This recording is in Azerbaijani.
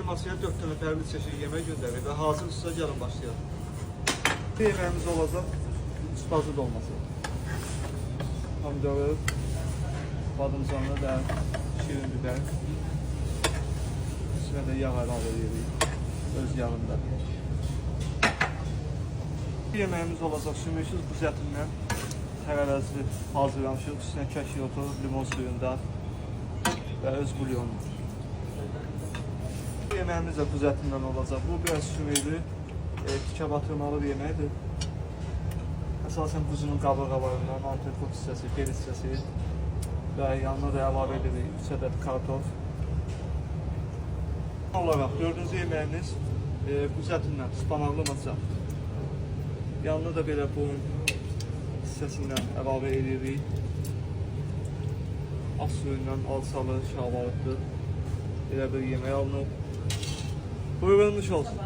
Masaya 4 tane fərqli çeşid yemək göndərir və hazır üstə gəlin başlayalım. Bir yeməyimiz olacaq, spazı dolması. Pomidoru, badımcanlı və şirin biber. Üstünə də yağ əlavə edirik, öz yağında. Bir yeməyimiz olacaq, sümüksüz buz ətindən tərəvəzli hazırlamışıq. Üstünə kəşki otu, limon suyunda və öz bulyonu. Yeməyimiz də buz ətindən olacaq. Bu biraz sümüklü, tikə batırmalı bir yeməkdir. Əsasən buzunun qabıqalarından antrikot hissəsi, bel hissəsi və yanına da əlavə edirik 3 ədəd kartof. Olaraq 4-cü yeməyimiz buz ətindən spanaqlı matça. Yanına da belə bunun hissəsindən əlavə edirik. Az suyundan alçalı, şalvarıqlı belə bir yemək alınıb. Buyurulmuş olsun.